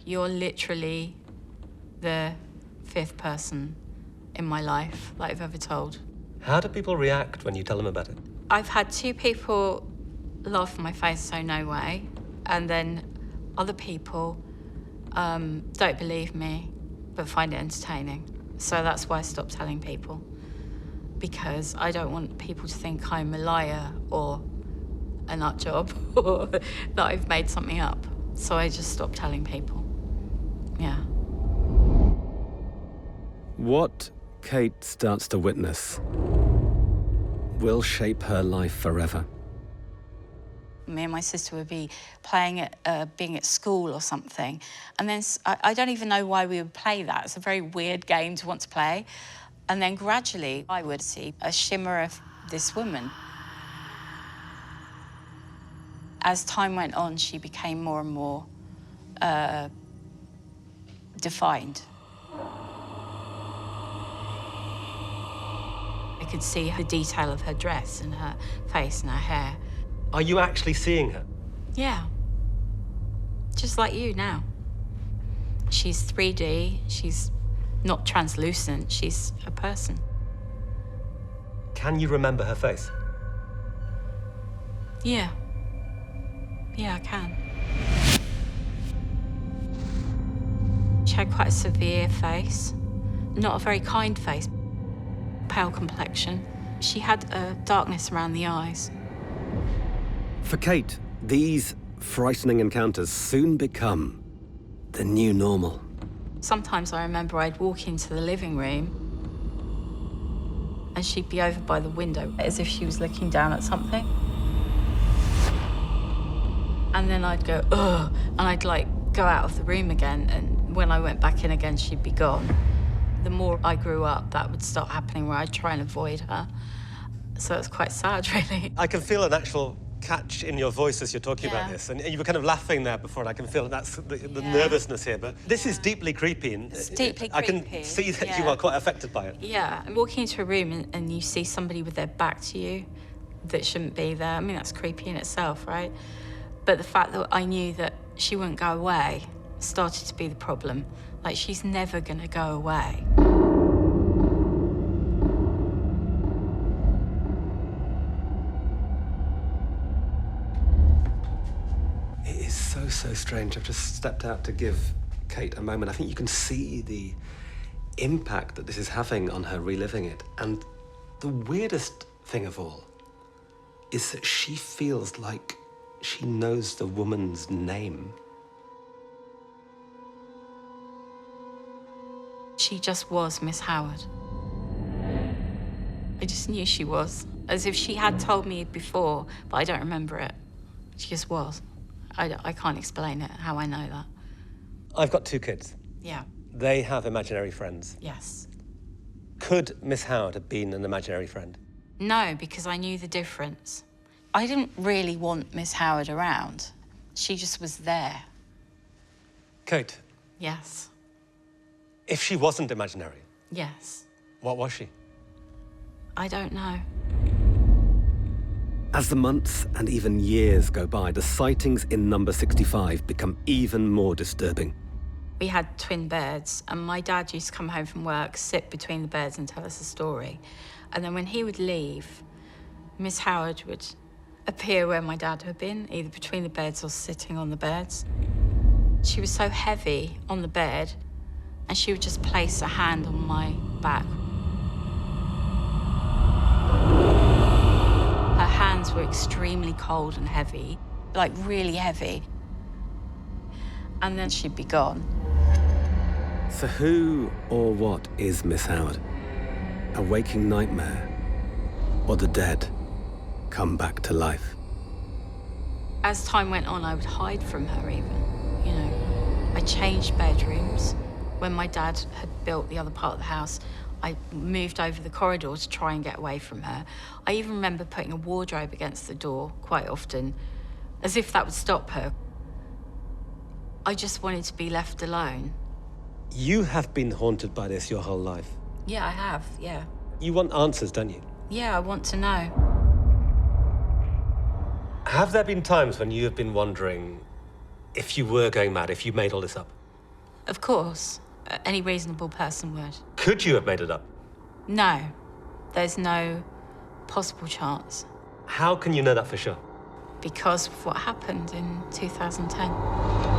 You're literally the 5th person in my life that I've ever told. How do people react when you tell them about it? I've had 2 people laugh in my face, so no way. And then other people don't believe me, but find it entertaining. So that's why I stopped telling people, because I don't want people to think I'm a liar or a nut job or that I've made something up. So I just stopped telling people. Yeah. What Kate starts to witness will shape her life forever. Me and my sister would be playing at, being at school or something, and then I don't even know why we would play that. It's a very weird game to want to play. And then gradually I would see a shimmer of this woman. As time went on, she became more and more defined. I could see the detail of her dress and her face and her hair. Are you actually seeing her? Yeah. Just like you now. She's 3D, she's not translucent, she's a person. Can you remember her face? Yeah. Yeah, I can. She had quite a severe face, not a very kind face, pale complexion. She had a darkness around the eyes. For Kate, these frightening encounters soon become the new normal. Sometimes I remember I'd walk into the living room and she'd be over by the window as if she was looking down at something. And then I'd go, ugh, and I'd like go out of the room again, and when I went back in again, she'd be gone. The more I grew up, that would start happening where I'd try and avoid her. So it's quite sad, really. I can feel an actual catch in your voice as you're talking about this, and you were kind of laughing there before, and I can feel that's the nervousness here, but this is deeply creepy. And it's deeply I creepy. can see that you are quite affected by it. Yeah, and walking into a room and you see somebody with their back to you that shouldn't be there, I mean, that's creepy in itself, right? But the fact that I knew that she wouldn't go away started to be the problem. Like, she's never gonna go away. It is so strange. I've just stepped out to give Kate a moment. I think you can see the impact that this is having on her reliving it. And the weirdest thing of all is that she feels like she knows the woman's name. She just was Miss Howard. I just knew she was, as if she had told me before, but I don't remember it. She just was. I can't explain it, how I know that. I've got 2 kids. Yeah. They have imaginary friends. Yes. Could Miss Howard have been an imaginary friend? No, because I knew the difference. I didn't really want Miss Howard around. She just was there. Kate, Yes. if she wasn't imaginary, Yes. what was she? I don't know. As the months and even years go by, the sightings in number 65 become even more disturbing. We had twin beds, and my dad used to come home from work, sit between the beds and tell us a story. And then when he would leave, Miss Howard would appear where my dad had been, either between the beds or sitting on the beds. She was so heavy on the bed, and she would just place a hand on my back. Her hands were extremely cold and heavy, like really heavy. And then she'd be gone. So who or what is Miss Howard? A waking nightmare, or the dead come back to life? As time went on, I would hide from her even, you know. I changed bedrooms. When my dad had built the other part of the house, I moved over the corridor to try and get away from her. I even remember putting a wardrobe against the door quite often, as if that would stop her. I just wanted to be left alone. You have been haunted by this your whole life. Yeah, I have, yeah. You want answers, don't you? Yeah, I want to know. Have there been times when you have been wondering if you were going mad, if you made all this up? Of course, any reasonable person would. Could you have made it up? No, there's no possible chance How can you know that for sure? because of what happened in 2010.